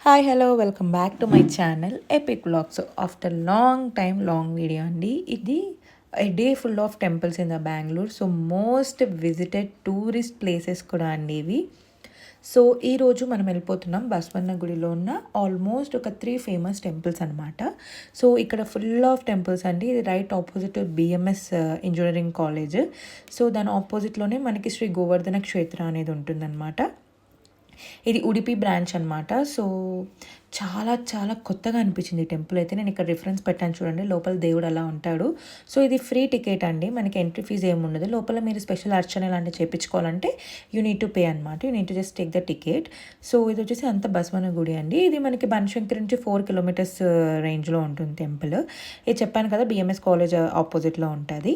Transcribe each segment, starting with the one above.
Hi hello welcome back to my channel epic vlogs. After long time long video అండి ఇది. A day full of temples in the Bengaluru. So most visited tourist places కూడా అండి ఇవి. So ఈరోజు మనం వెళ్ళిపోతున్నాం బసవన్న గుడిలో ఉన్న ఆల్మోస్ట్ ఒక 3 ఫేమస్ టెంపుల్స్ అనమాట. సో ఇక్కడ ఫుల్ ఆఫ్ టెంపుల్స్ అండి. ఇది right opposite BMS engineering college. So దాని ఆపోజిట్లోనే మనకి శ్రీ గోవర్ధన క్షేత్ర అనేది ఉంటుందన్నమాట. ఇది ఉడిపి బ్రాంచ్ అనమాట. సో చాలా చాలా కొత్తగా అనిపించింది ఈ టెంపుల్ అయితే. నేను ఇక్కడ రిఫరెన్స్ పెట్టాను చూడండి, లోపల దేవుడు అలా ఉంటాడు. సో ఇది ఫ్రీ టికెట్ అండి, మనకి ఎంట్రీ ఫీజు ఏమి ఉండదు. లోపల మీరు స్పెషల్ అర్చన ఇలాంటివి చేయించుకోవాలంటే యూ నీడ్ టు పే అనమాట. You need to just take the ticket. So ఇది వచ్చేసి అంత బసవన గుడి అండి. ఇది మనకి బనశంకరి నుంచి 4 కిలోమీటర్స్ రేంజ్లో ఉంటుంది టెంపుల్. ఇది చెప్పాను కదా, బిఎంఎస్ కాలేజ్ ఆపోజిట్లో ఉంటుంది.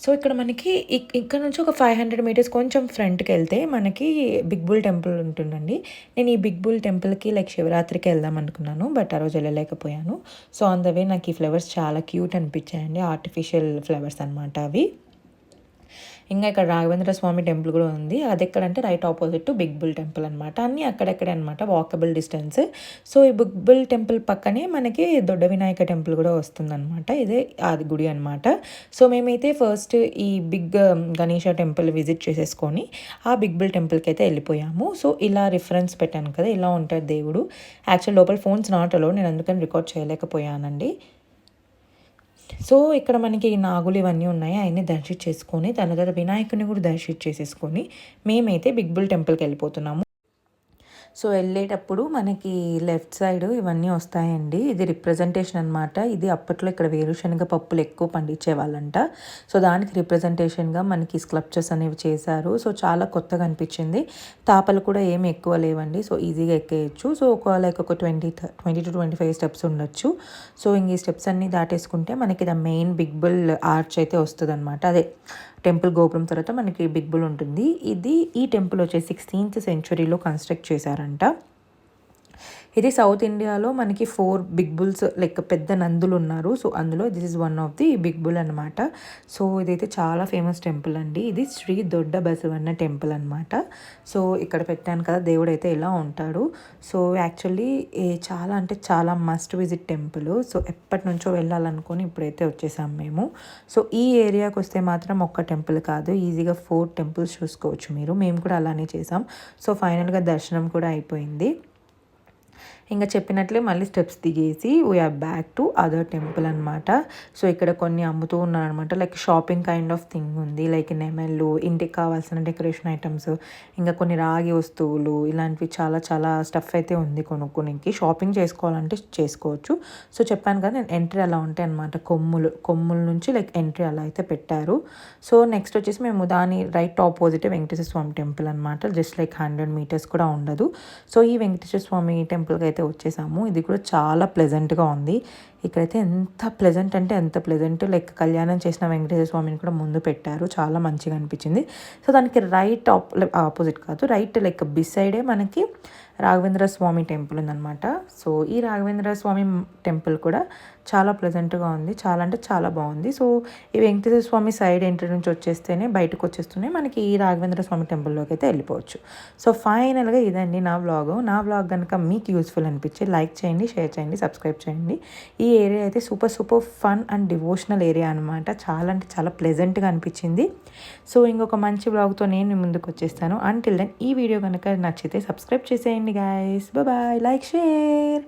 సో ఇక్కడ మనకి ఇక్కడ నుంచి ఒక 500 మీటర్స్ కొంచెం ఫ్రంట్కి వెళ్తే మనకి బిగ్ బుల్ టెంపుల్ ఉంటుందండి. నేను ఈ బిగ్ బుల్ టెంపుల్కి శివరాత్రికి వెళ్దాం అనుకున్నాను, బట్ ఆ రోజు వెళ్ళలేకపోయాను. సో ఆన్ ద వే నాకు ఈ ఫ్లవర్స్ చాలా క్యూట్ అనిపించాయండి. ఆర్టిఫిషియల్ ఫ్లవర్స్ అనమాట అవి. ఇంకా ఇక్కడ రాఘవేంద్ర స్వామి టెంపుల్ కూడా ఉంది. అది ఎక్కడంటే right opposite to Big Bull Temple అనమాట. అన్నీ అక్కడెక్కడే అనమాట, వాకబుల్ డిస్టెన్స్. సో ఈ బిగ్ బుల్ టెంపుల్ పక్కనే మనకి దొడ్డ వినాయక టెంపుల్ కూడా వస్తుందన్నమాట. ఇదే అది గుడి అనమాట. సో మేమైతే ఫస్ట్ ఈ బిగ్ గణేష టెంపుల్ విజిట్ చేసేసుకొని ఆ బిగ్ బుల్ టెంపుల్కి అయితే వెళ్ళిపోయాము. సో ఇలా రిఫరెన్స్ పెట్టాను కదా, ఇలా ఉంటాడు దేవుడు. యాక్చువల్ లోపల ఫోన్స్ నాట్ అలో, నేను అందుకని రికార్డ్ చేయలేకపోయానండి. సో ఇక్కడ మనకి నాగులు ఇవన్నీ ఉన్నాయి, అవన్నీ దర్శించేసుకొని దాని తర్వాత వినాయకుని కూడా దర్శించేసేసుకొని మేమైతే బిగ్ బుల్ టెంపుల్కి వెళ్ళిపోతున్నాము. సో వెళ్ళేటప్పుడు మనకి లెఫ్ట్ సైడ్ ఇవన్నీ వస్తాయండి. ఇది రిప్రజెంటేషన్ అనమాట. ఇది అప్పట్లో ఇక్కడ వేరుశనగ పప్పులు ఎక్కువ పండించే వాళ్ళంట. సో దానికి రిప్రజెంటేషన్గా మనకి స్కల్ప్చర్స్ అనేవి చేశారు. సో చాలా కొత్తగా అనిపించింది. తాపలు కూడా ఏమి ఎక్కువ లేవండి. సో ఈజీగా ఎక్కేయచ్చు. సో ఒక 20 to 25 స్టెప్స్ ఉండొచ్చు. సో ఇంక ఈ స్టెప్స్ అన్నీ దాటేసుకుంటే మనకి the main big bull arch అయితే వస్తుంది అనమాట. అదే టెంపుల్ గోపురం తర్వాత మనకి బిగ్ బుల్ ఉంటుంది. ఈ టెంపుల్ వచ్చి 16th సెంచురీలో కన్స్ట్రక్ట్ చేశారంట. ఇది సౌత్ ఇండియాలో మనకి 4 బిగ్ బుల్స్ లైక్ పెద్ద నందులు ఉన్నారు. సో అందులో this is one of the big bull అనమాట. సో ఇదైతే చాలా ఫేమస్ టెంపుల్ అండి. ఇది శ్రీ దొడ్డ బసవన్న టెంపుల్ అనమాట. సో ఇక్కడ పెట్టాను కదా, దేవుడు అయితే ఇలా ఉంటాడు. సో యాక్చువల్లీ చాలా అంటే చాలా మస్ట్ విజిట్ టెంపుల్. సో ఎప్పటి నుంచో వెళ్ళాలనుకొని ఇప్పుడైతే వచ్చేసాం మేము. సో ఈ ఏరియాకి వస్తే మాత్రం ఒక్క టెంపుల్ కాదు, ఈజీగా 4 టెంపుల్స్ చూసుకోవచ్చు మీరు. మేము కూడా అలానే చేసాం. సో ఫైనల్గా దర్శనం కూడా అయిపోయింది. ఇంకా చెప్పినట్లే మళ్ళీ స్టెప్స్ దిగేసి we are back to other temple అనమాట. సో ఇక్కడ కొన్ని అమ్ముతూ ఉన్నారనమాట, like shopping kind of thing ఉంది. లైక్ నెమళ్ళు, ఇంటికి కావాల్సిన డెకరేషన్ ఐటమ్స్, ఇంకా కొన్ని రాగి వస్తువులు, ఇలాంటివి చాలా చాలా స్టఫ్ అయితే ఉంది కొనుక్కోనికి. షాపింగ్ చేసుకోవాలంటే చేసుకోవచ్చు. సో చెప్పాను కదా, నేను ఎంట్రీ అలా ఉంటాయి అనమాట. కొమ్ముల నుంచి లైక్ ఎంట్రీ అలా అయితే పెట్టారు. సో నెక్స్ట్ వచ్చేసి మేము దాని రైట్ ఆపోజిట్ వెంకటేశ్వర స్వామి టెంపుల్ అనమాట. జస్ట్ లైక్ 100 మీటర్స్ కూడా ఉండదు. సో ఈ వెంకటేశ్వర స్వామి టెంపుల్కి అయితే వచ్చేసాము. ఇది కూడా చాలా ప్లెజెంట్గా ఉంది. ఇక్కడైతే ఎంత ప్లెజెంట్ అంటే ఎంత ప్లెజెంట్, లైక్ కళ్యాణం చేసిన వెంకటేశ్వర స్వామిని కూడా ముందు పెట్టారు. చాలా మంచిగా అనిపించింది. సో దానికి రైట్ ఆపోజిట్ కాదు, రైట్ లైక్ బిసైడే మనకి రాఘవేంద్ర స్వామి టెంపుల్ ఉందన్నమాట. సో ఈ రాఘవేంద్ర స్వామి టెంపుల్ కూడా చాలా ప్లెజెంట్గా ఉంది. చాలా అంటే చాలా బాగుంది. సో ఈ వెంకటేశ్వర స్వామి సైడ్ ఎంట్రీ నుంచి వచ్చేస్తేనే బయటకు వచ్చేస్తూనే మనకి ఈ రాఘవేంద్ర స్వామి టెంపుల్లోకి అయితే వెళ్ళిపోవచ్చు. సో ఫైనల్గా ఇదండి నా వ్లాగ్ కనుక మీకు యూస్ఫుల్ అనిపించి లైక్ చేయండి, షేర్ చేయండి, సబ్స్క్రైబ్ చేయండి. ఈ ఏరియా అయితే super fun and devotional area అనమాట. చాలా అంటే చాలా ప్లెజెంట్గా అనిపించింది. సో ఇంకొక మంచి వ్లాగ్తో నేను ముందుకు వచ్చేస్తాను. అంటిల్ దెన్ ఈ వీడియో కనుక నచ్చితే సబ్స్క్రైబ్ చేసేయండి గైస్. Bye, like, share.